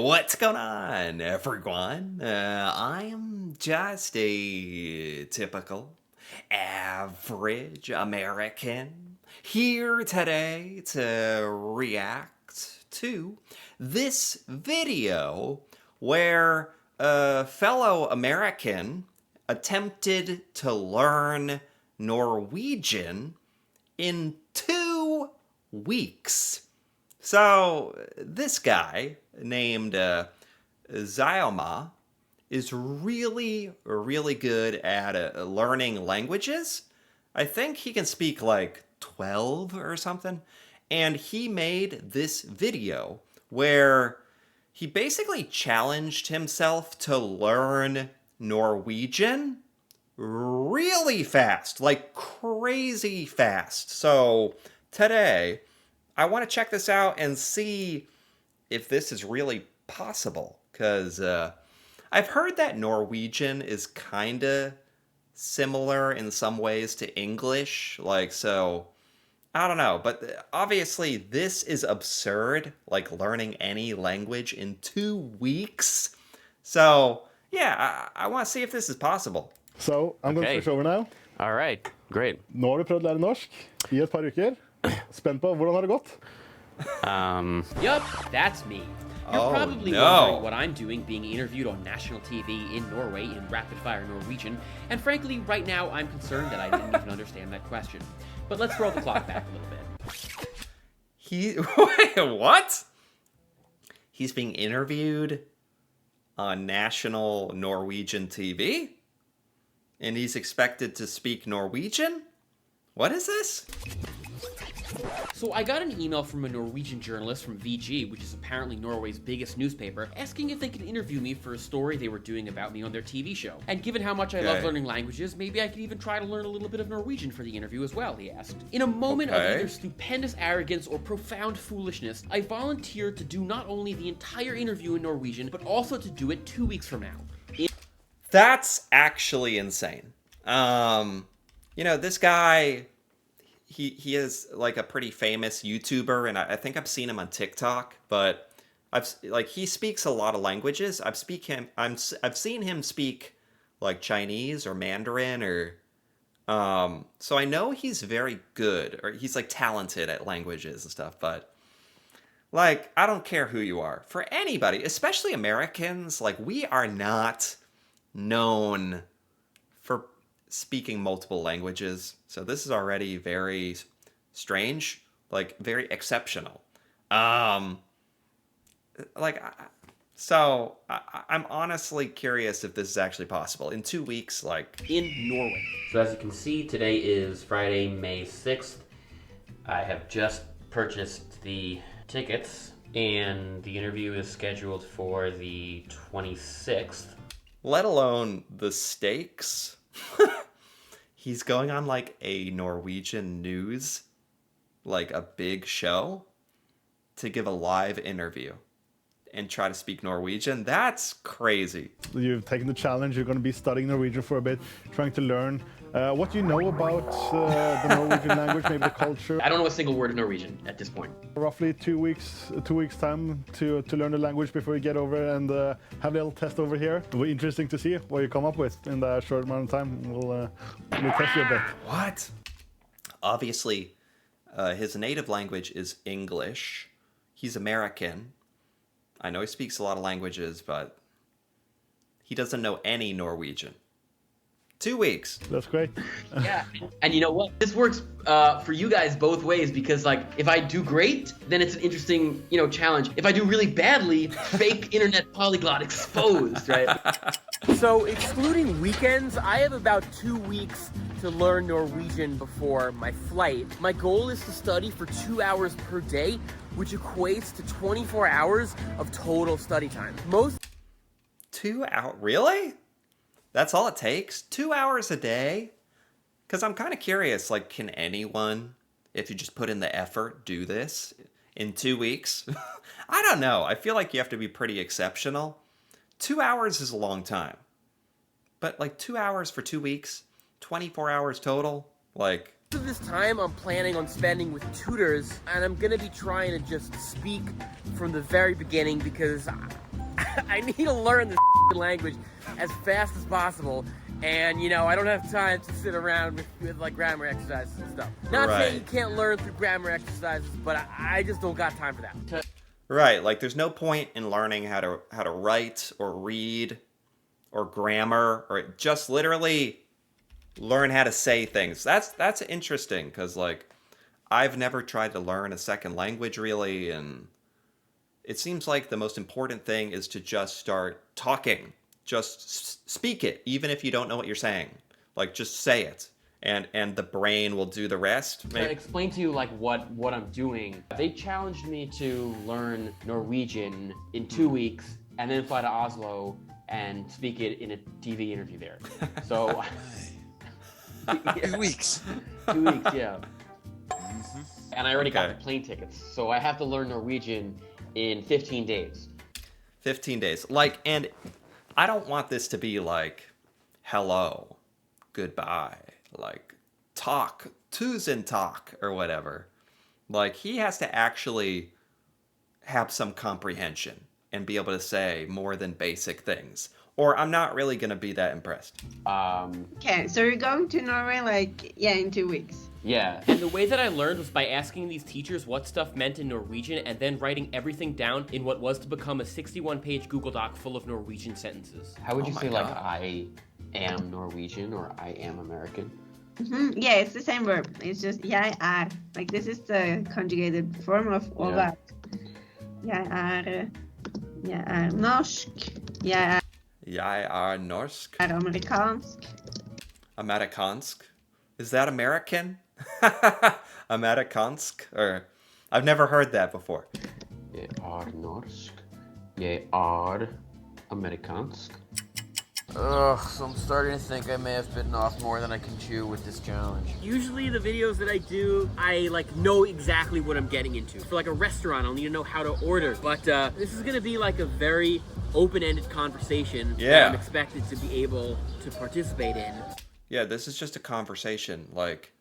What's going on, everyone? I am just a typical, average American here today to react to this video where a fellow American attempted to learn Norwegian in 2 weeks. So this guy named Zyoma is really, really good at learning languages. I think he can speak like 12 or something. And he made this video where he basically challenged himself to learn Norwegian really fast, like crazy fast. So today, I want to check this out and see if this is really possible. Because I've heard that Norwegian is kind of similar in some ways to English. Like, so, I don't know. But obviously, this is absurd, like learning any language in 2 weeks. So, yeah, I want to see if this is possible. So, I'm going to switch over now. All right, great. Nå har du prøvd å lære norsk I et par uker. Spent på, hvordan har det gått? Yup, that's me. You're probably wondering what I'm doing being interviewed on national TV in Norway in rapid-fire Norwegian, and frankly, right now, I'm concerned that I didn't even understand that question. But let's roll the clock back a little bit. Wait, what? He's being interviewed on national Norwegian TV? And he's expected to speak Norwegian? What is this? So I got an email from a Norwegian journalist from VG, which is apparently Norway's biggest newspaper, asking if they could interview me for a story they were doing about me on their TV show. And given how much I love learning languages, maybe I could even try to learn a little bit of Norwegian for the interview as well, he asked. In a moment of either stupendous arrogance or profound foolishness, I volunteered to do not only the entire interview in Norwegian, but also to do it 2 weeks from now. That's actually insane. You know, this guy, he is like a pretty famous YouTuber, and I think I've seen him on TikTok, but he speaks a lot of languages. I've seen him speak like Chinese or Mandarin or so I know he's very good, or he's like talented at languages and stuff, but like I don't care who you are. For anybody, especially Americans, like we are not known for speaking multiple languages, so this is already very strange, like very exceptional. I'm honestly curious if this is actually possible in 2 weeks, like in Norway. So as you can see, today is Friday, May 6th. I have just purchased the tickets, and the interview is scheduled for the 26th. Let alone the stakes. He's going on like a Norwegian news, like a big show, to give a live interview and try to speak Norwegian. That's crazy. You've taken the challenge. You're going to be studying Norwegian for a bit, trying to learn. What do you know about the Norwegian language, maybe the culture? I don't know a single word of Norwegian at this point. Roughly 2 weeks time to learn the language before you get over and have a little test over here. It'll be interesting to see what you come up with in that short amount of time. We'll test you a bit. What? Obviously, his native language is English. He's American. I know he speaks a lot of languages, but he doesn't know any Norwegian. 2 weeks. That's great. Yeah, and you know what? This works for you guys both ways, because like if I do great, then it's an interesting, challenge. If I do really badly, fake internet polyglot exposed, right? So excluding weekends, I have about 2 weeks to learn Norwegian before my flight. My goal is to study for 2 hours per day, which equates to 24 hours of total study time. 2 hours? Really? That's all it takes? 2 hours a day? Because I'm kind of curious, like, can anyone, if you just put in the effort, do this in 2 weeks? I don't know. I feel like you have to be pretty exceptional. 2 hours is a long time. But, like, 2 hours for 2 weeks? 24 hours total? Like... Most of this time I'm planning on spending with tutors, and I'm gonna be trying to just speak from the very beginning because I need to learn this language as fast as possible. And, you know, I don't have time to sit around with like grammar exercises and stuff. Not saying you can't learn through grammar exercises, but I just don't got time for that. Right, like there's no point in learning how to write or read or grammar, or just literally learn how to say things. That's interesting, because like I've never tried to learn a second language really, and it seems like the most important thing is to just start talking. Just speak it, even if you don't know what you're saying. Like, just say it, and the brain will do the rest. To explain to you like what I'm doing, they challenged me to learn Norwegian in 2 weeks and then fly to Oslo and speak it in a TV interview there. So 2 weeks. 2 weeks, yeah. And I already got the plane tickets, so I have to learn Norwegian in 15 days. 15 days. Like, and I don't want this to be like, hello, goodbye, like, talk, tusen talk, or whatever. Like, he has to actually have some comprehension and be able to say more than basic things, or I'm not really going to be that impressed. Okay, so you're going to Norway, like, yeah, in 2 weeks. Yeah. And the way that I learned was by asking these teachers what stuff meant in Norwegian and then writing everything down in what was to become a 61-page Google Doc full of Norwegian sentences. How would you my say, like, God. I am Norwegian or I am American? Yeah, it's the same verb. It's just jeg er. Like, this is the conjugated form of å Yeah. være. Jeg er norsk. Jeg Jeg er norsk. er amerikansk. Amerikansk. Is that American? Amerikansk? Or I've never heard that before. Jeg er norsk. Jeg er amerikansk. Ugh, so I'm starting to think I may have bitten off more than I can chew with this challenge. Usually the videos that I do, I like know exactly what I'm getting into. For like a restaurant, I'll need to know how to order. But this is gonna be like a very open-ended conversation that I'm expected to be able to participate in. Yeah, this is just a conversation. Like,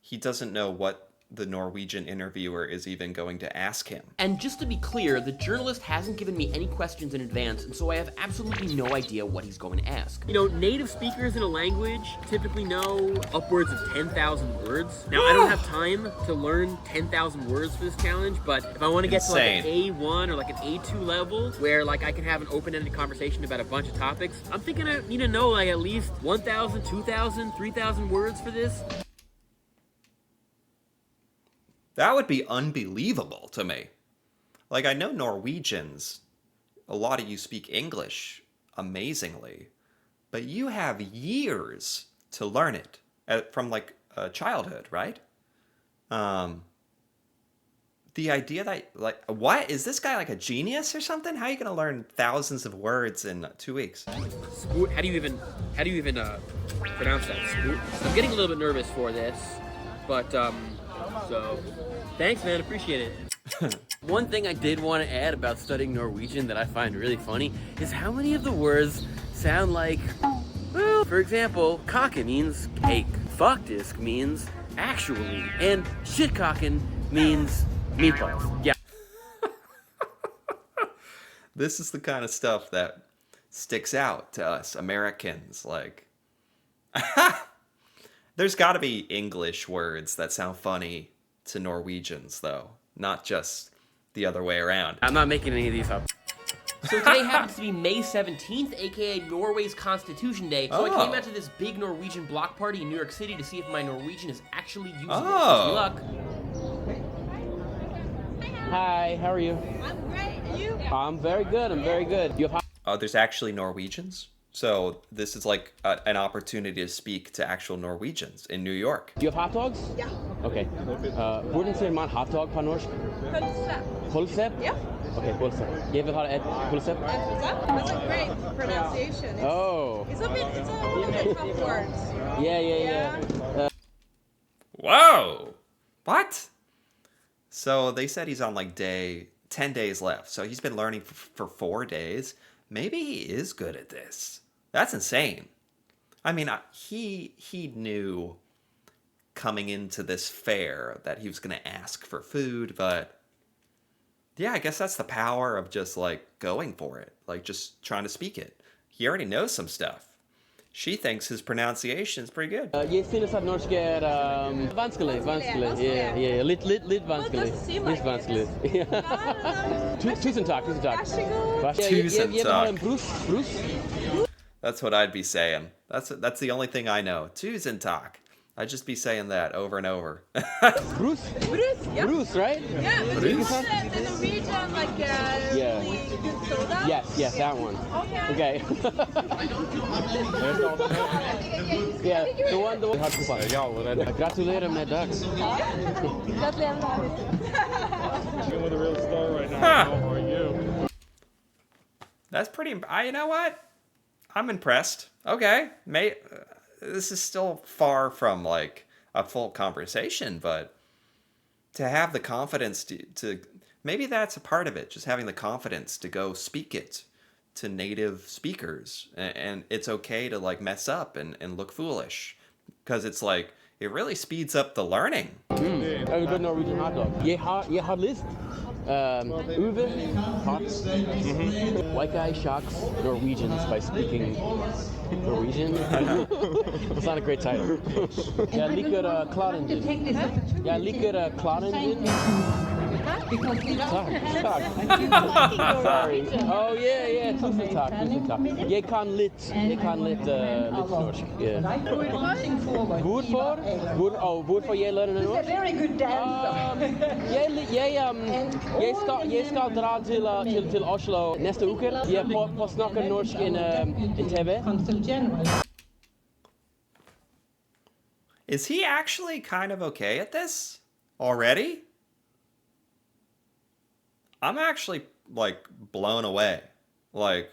he doesn't know what the Norwegian interviewer is even going to ask him. And just to be clear, the journalist hasn't given me any questions in advance, and so I have absolutely no idea what he's going to ask. You know, native speakers in a language typically know upwards of 10,000 words. Now, I don't have time to learn 10,000 words for this challenge, but if I want to get to like an A1 or like an A2 level, where like I can have an open-ended conversation about a bunch of topics, I'm thinking I need to know like at least 1,000, 2,000, 3,000 words for this. That would be unbelievable to me. Like, I know Norwegians, a lot of you speak English amazingly, but you have years to learn it from like childhood, right? The idea that, like, what? Is this guy like a genius or something? How are you going to learn thousands of words in 2 weeks? How do you even pronounce that? I'm getting a little bit nervous for this, but so thanks, man, appreciate it. One thing I did want to add about studying Norwegian that I find really funny is how many of the words sound like, well, for example, kake means cake, faktisk means actually, and shitkaken means meatballs. Yeah. This is the kind of stuff that sticks out to us Americans. Like, there's got to be English words that sound funny to Norwegians, though, not just the other way around. I'm not making any of these up. So today happens to be May 17th, aka Norway's Constitution Day. So I came out to this big Norwegian block party in New York City to see if my Norwegian is actually usable. Wish me luck. Hi, how are you? I'm great. And you? I'm very good. I'm very good. You have There's actually Norwegians. So this is like an opportunity to speak to actual Norwegians in New York. Do you have hot dogs? Ja. Okay. Hvordan sier man hot dog på norsk? Pølse. Pølse? Ja. Okay, pølse. Jeg vil ha et pølse. That's a great pronunciation. It's a bit tough words. Yeah. Whoa! What? So they said he's on like 10 days left. So he's been learning for 4 days. Maybe he is good at this. That's insane. I mean, he knew coming into this fair that he was going to ask for food, but Yeah, I guess that's the power of just like going for it, like just trying to speak it. He already knows some stuff. She thinks his pronunciation's pretty good. Je synes at norsk vanskelig. Ja, lidt vanskelig. Well, it doesn't seem Lidt like vanskelig. it. Tusind tak. Vær så god. Tusind Jeg vil have tak. en brus. That's what I'd be saying. That's the only thing I know. Tusen tak. I'd just be saying that over and over. Brus? Brus, yeah. Brus, right? Yeah, but Brus? it's the Norwegian, like, Yeah. really good soda. Yes, that one. Okay. Okay. Yeah, the one. Gratulerer med dag. Gratulerer med dagen. You're with a real star right now. Huh. How are you? That's pretty. You know what? I'm impressed. Okay, this is still far from like a full conversation, but to have the confidence to maybe that's a part of it. Just having the confidence to go speak it to native speakers, and it's okay to like mess up and look foolish, because it's like it really speeds up the learning. A good Norwegian hot dog. Je har lyst. Uwe, hot. White guy shocks Norwegians by speaking Norwegian. It's not a great title. Jeg liker Klarenden. Jeg liker Klarenden. Tak. Sorry. Oh yeah. Tusen tak. Jeg kan litt norsk. Yeah. Hvorfor jeg lærer norsk? Very good dancer. Jeg skal dra til Oslo neste uke. Jeg på snakker norsk i TV. Is he actually kind of okay at this already? I'm actually like blown away. Like,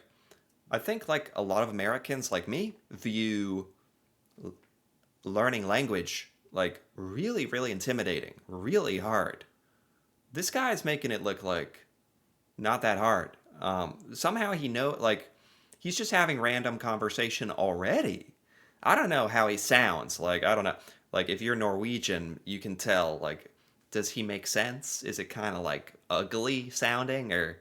I think like a lot of Americans like me view learning language like really, really intimidating, really hard. This guy's making it look like not that hard. Somehow he's just having random conversation already. I don't know how he sounds. Like, I don't know. Like, if you're Norwegian, you can tell, like, does he make sense? Is it kind of like ugly sounding, or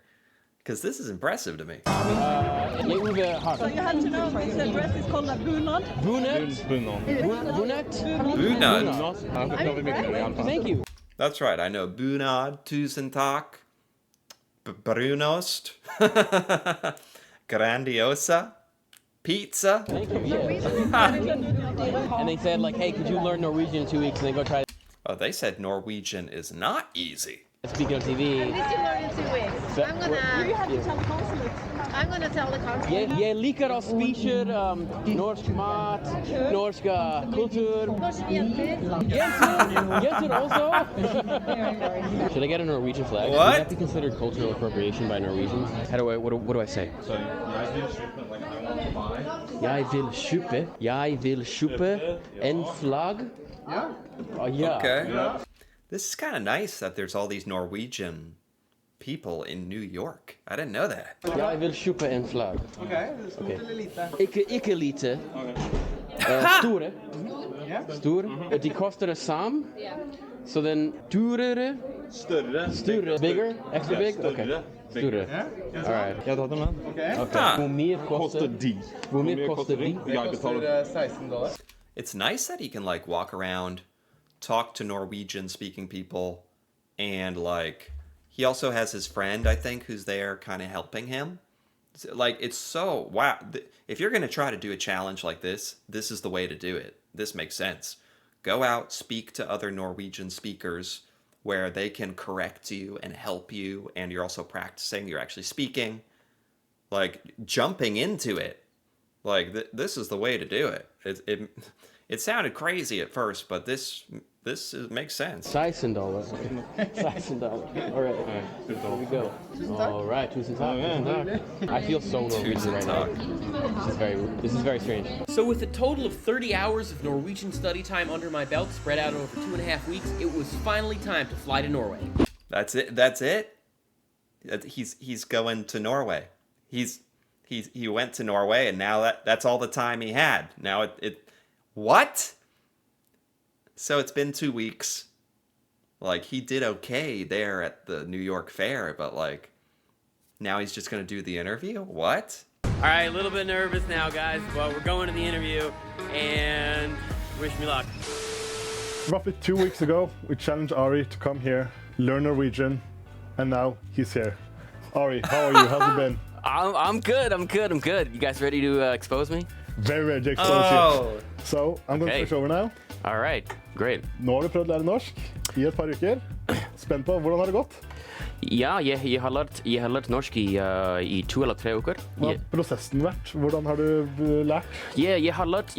because this is impressive to me. Jeg Uwe har. So you have to know the dress is called a bunad. Bunad? Bunad. Thank you. That's right. I know bunad, tusen tak, brunost, grandiosa, pizza. Thank you. Yeah. And they said like, hey, could you learn Norwegian in 2 weeks and then go try Oh, they said Norwegian is not easy. speaking on TV. This you learn in 2 weeks. You have to tell the consulate. I'm gonna tell the consulate. Jeg liker å spise norsk mat, norsk kultur. Norsk jenter. Jenter also. Should I get a Norwegian flag? What? Would that be considered cultural appropriation by Norwegians? What do I say? Jeg vil kjøpe en flagg. Yeah. Oh, yeah. Okay. This is kind of nice that there's all these Norwegian people in New York. I didn't know that. Jeg vil kjøpe en flagg. Okay. Ikke lite. Store. Store. De koster det samme. Så den durere. Større. Bigger? Extra big? Okay. Større. All right. Jeg har tatt den med. Huh. Hvor mye koster de? Hvor mye koster de? Jeg betaler $16. It's nice that he can like walk around, talk to Norwegian speaking people, and like he also has his friend, I think, who's there kind of helping him. Like, it's so wow. If you're going to try to do a challenge like this is the way to do it. This makes sense. Go out, speak to other Norwegian speakers where they can correct you and help you, and you're also practicing, you're actually speaking, like jumping into it. Like, this is the way to do it. It sounded crazy at first, but this makes sense. $16. $16. All right. Here we go. All right. Tusen tak. I feel so Norwegian right now. This is very strange. So with a total of 30 hours of Norwegian study time under my belt, spread out over 2.5 weeks, it was finally time to fly to Norway. That's it. He's going to Norway. He went to Norway, and now that's all the time he had. Now it what? So it's been 2 weeks. Like, he did okay there at the New York Fair, but like, now he's just gonna do the interview? What? All right, a little bit nervous now, guys, but we're going to the interview, and wish me luck. Roughly 2 weeks ago, we challenged Ari to come here, learn Norwegian, and now he's here. Ari, how are you? How's it been? I'm good. You guys ready to expose me? Very ready to expose you. Oh, So, I'm going to switch over now. All right, great. Nå har du prøvd å lære norsk i et par uker. Spent på, hvordan har det gått? Ja, jeg har lært norsk i 2 eller 3 uker. Hva har prosessen vært? Hvordan har du lært? Jeg har lært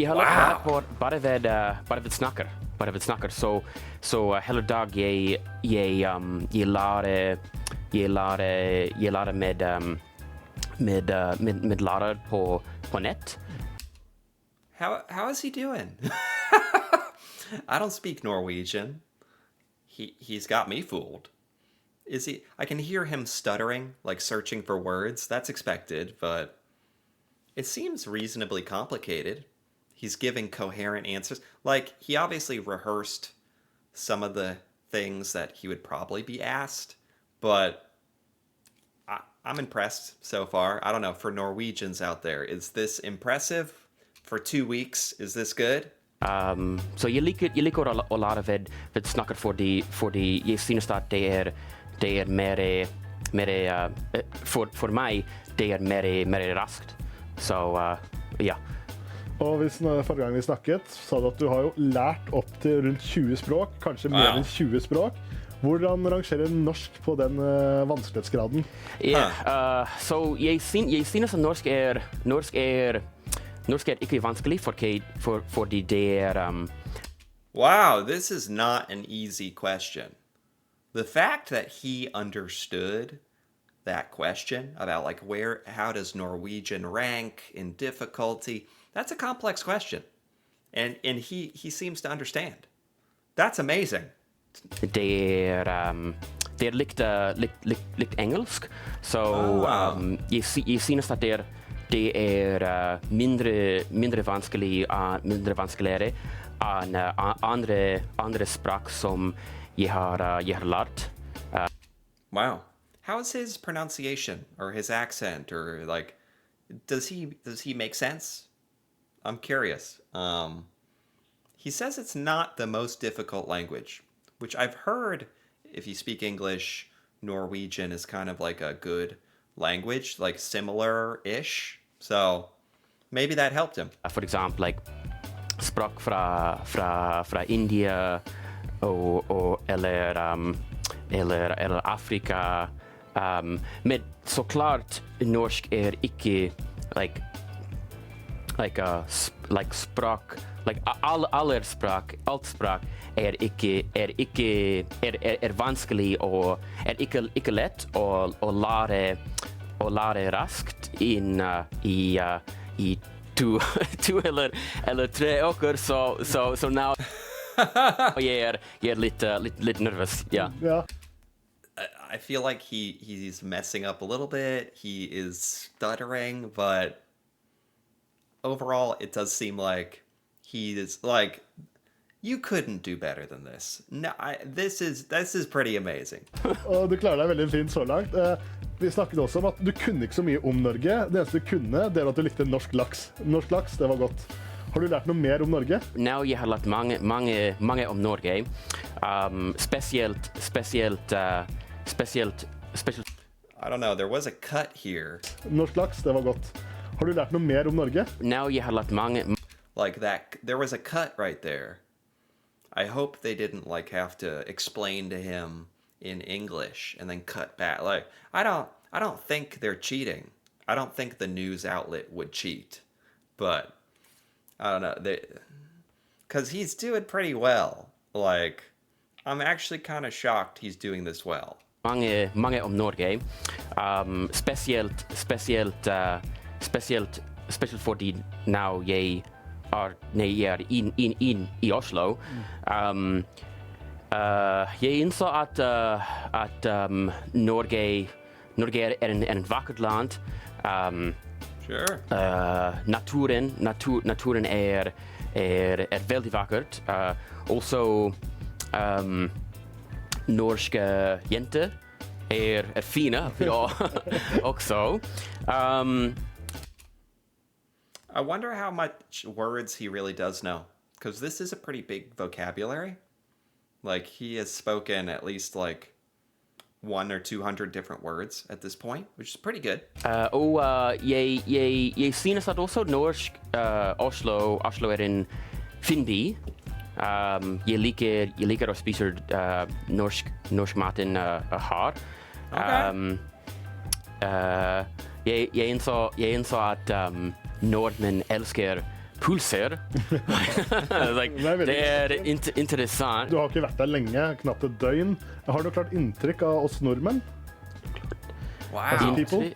bare ved snakker. Så hele dag jeg lærer med lærer på nett. how is he doing? I don't speak Norwegian. He's got me fooled. Is he? I can hear him stuttering, like searching for words. That's expected, but it seems reasonably complicated. He's giving coherent answers. Like, he obviously rehearsed some of the things that he would probably be asked, but I'm impressed so far. I don't know, for Norwegians out there, is this impressive? For 2 weeks, is this good? Så jeg liker å lære ved snakker fordi jeg synes at det er mer for meg, det er mer raskt. Så, ja. Og forrige gang vi snakket, sa du at du har jo lært opp til rundt 20 språk, kanskje mer enn 20 språk. Hvordan rangerer norsk på den vanskelighetsgraden? Så jeg synes at norsk er ikke vanskelig fordi det er... Wow, this is not an easy question. The fact that he understood that question about like how does Norwegian rank in difficulty, that's a complex question. And he seems to understand. That's amazing. Det er likt engelsk, så jeg synes at det er mindre vanskeligere enn andre språk som jeg har lært. Wow. How's his pronunciation or his accent, or like, does he make sense? I'm curious. He says it's not the most difficult language, which I've heard, if you speak English, Norwegian is kind of like a good language, like similar-ish. So maybe that helped him. For example, like språk fra India eller Afrika. Men så klart norsk er ikke like språk, like alt språk er vanskelig og er ikke lett å lære raskt inn i 2 eller 3 uker, så nå jeg er litt nervøs, ja. I feel like he's messing up a little bit. He is stuttering, but overall, it does seem like he is like, you couldn't do better than this. No, this is pretty amazing. Og du klarer deg veldig fint så langt. Vi snakket også om at du kunne ikke så mye om Norge. Det eneste du kunne, det var at du likte norsk laks. Norsk laks, det var godt. Har du lært noe mer om Norge? Nå jeg har lært mange om Norge. Spesielt I don't know, there was a cut here. Norsk laks, det var godt. Har du lært noe mer om Norge? Nå jeg har lært like that, there was a cut right there. I hope they didn't like have to explain to him in English and then cut back. Like, I don't think they're cheating. I don't think the news outlet would cheat, but I don't know, because he's doing pretty well. Like, I'm actually kind of shocked he's doing this well. Mange om Norge. Spesielt fordi nå jeg er inn i Oslo. Jeg innså at Norge er en vakkert land. Sure. Naturen er veldig vakkert. Also, norska jenter är fina ja, också. I wonder how much words he really does know, because this is a pretty big vocabulary. Like, he has spoken at least like 100 or 200 different words at this point, which is pretty good. Og jeg synes at også norsk Oslo er en fin by. Jeg liker å spise norsk maten her. Okay. Jeg innså at nordmenn elsker pulser. Det er interessant. Du har ikke vært der lenge, knapt et døgn. Har du klart inntrykk av oss nordmenn? Wow. People?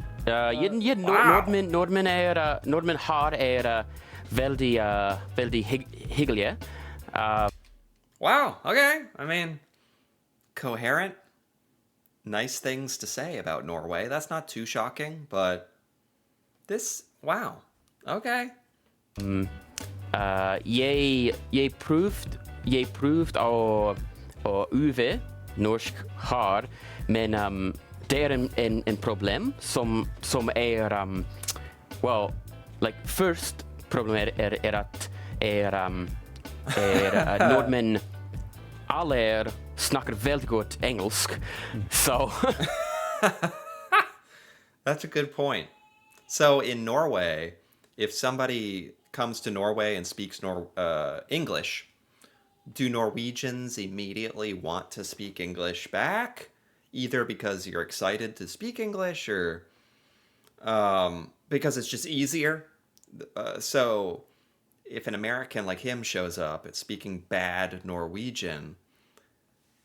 Nordmenn her er veldig hyggelige. Wow, okay. I mean, coherent, nice things to say about Norway. That's not too shocking, but wow. Okay. Jeg prøvde å øve norsk her, men det er en problem som er først problemet er at nordmenn alle snakker veldig godt engelsk, så That's a good point. So in Norway, if somebody comes to Norway and speaks English, do Norwegians immediately want to speak English back? Either because you're excited to speak English or because it's just easier? So if an American like him shows up at speaking bad Norwegian,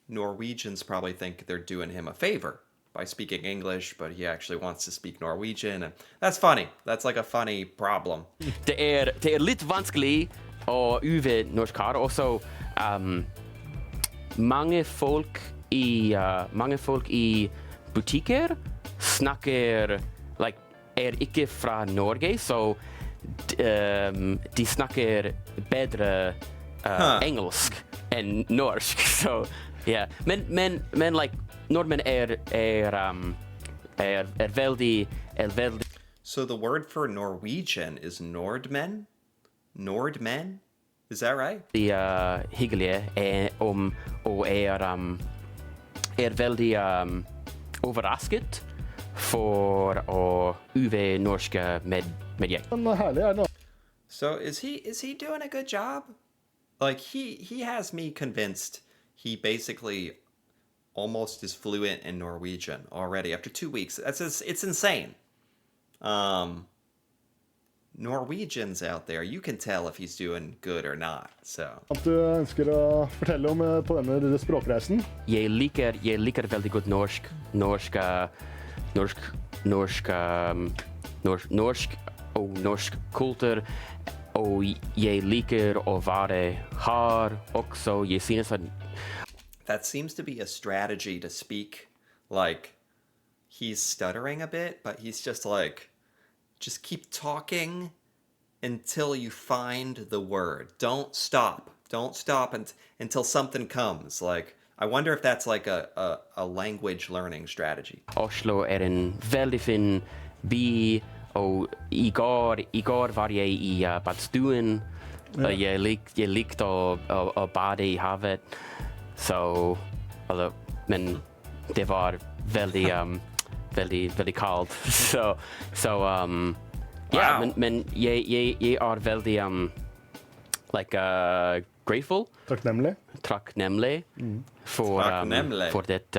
Norwegians probably think they're doing him a favor by speaking English, but he actually wants to speak Norwegian. And that's funny. That's like a funny problem. Det er litt vanskelig å øve norsk her. Også mange folk i butikker snakker er ikke fra Norge, så de snakker bedre engelsk enn norsk. Så yeah. Men nordmenn er veldig So the word for Norwegian is Nordmenn? Nordmenn? Is that right? hyggelige og er veldig overrasket for å øve norsk med jeg. Men herlig er det. So is he doing a good job? Like he has me convinced he basically almost is fluent in Norwegian already after 2 weeks. It's insane. Norwegians out there, you can tell if he's doing good or not. So. At du ønsker å fortelle om på denne språkreisen? Jeg liker veldig godt norsk og norsk kultur, og jeg liker å være her også. Jeg synes at that seems to be a strategy to speak like he's stuttering a bit, but he's just keep talking until you find the word. Don't stop until something comes. Like, I wonder if that's like a language learning strategy. Oslo er en veldig fin by, og i går var jeg i badstuen. Jeg likte å bade i havet, men det var veldig kaldt. Ja, men jeg er veldig grateful. Takknemlig for that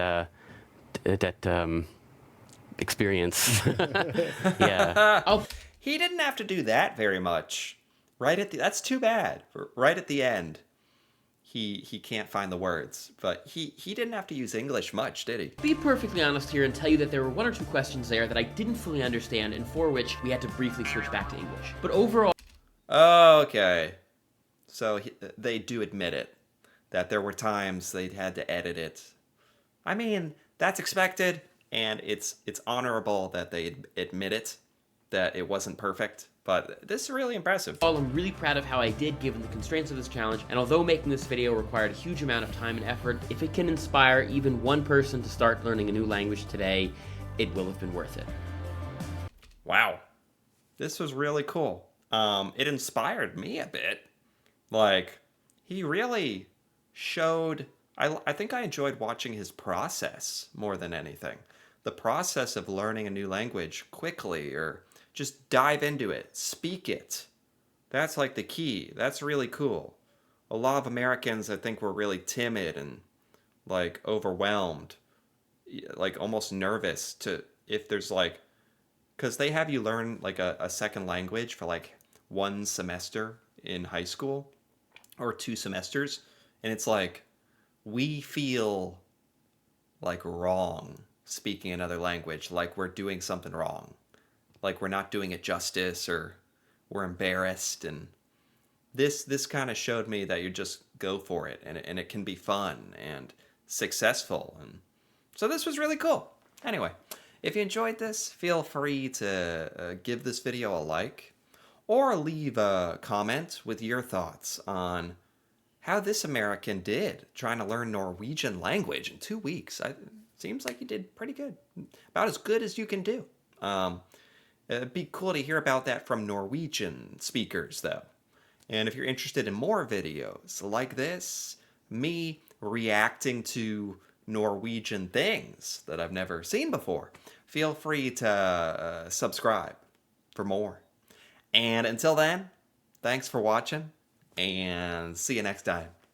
experience. Yeah. He didn't have to do that very much. That's too bad. Right at the end, he can't find the words, but he didn't have to use English much, did he? Be perfectly honest here and tell you that there were 1 or 2 questions there that I didn't fully understand and for which we had to briefly switch back to English. But overall... Okay. So they do admit it, that there were times they had to edit it. I mean, that's expected, and it's honorable that they admit it, that it wasn't perfect. But this is really impressive. Well, I'm really proud of how I did given the constraints of this challenge, and although making this video required a huge amount of time and effort, if it can inspire even one person to start learning a new language today, it will have been worth it. Wow. This was really cool. It inspired me a bit. Like, he really showed... I think I enjoyed watching his process more than anything. The process of learning a new language quickly, or just dive into it, speak it. That's like the key. That's really cool. A lot of Americans, I think, were really timid and like overwhelmed, like almost nervous to if there's like, because they have you learn like a second language for like 1 semester in high school or 2 semesters. And it's like, we feel like wrong speaking another language, like we're doing something wrong, like we're not doing it justice, or we're embarrassed. And this kind of showed me that you just go for it, and it can be fun and successful. And so this was really cool. Anyway, if you enjoyed this, feel free to give this video a like, or leave a comment with your thoughts on how this American did trying to learn Norwegian language in 2 weeks. Seems like you did pretty good. About as good as you can do. It'd be cool to hear about that from Norwegian speakers, though. And if you're interested in more videos like this, me reacting to Norwegian things that I've never seen before, feel free to subscribe for more. And until then, thanks for watching, and see you next time.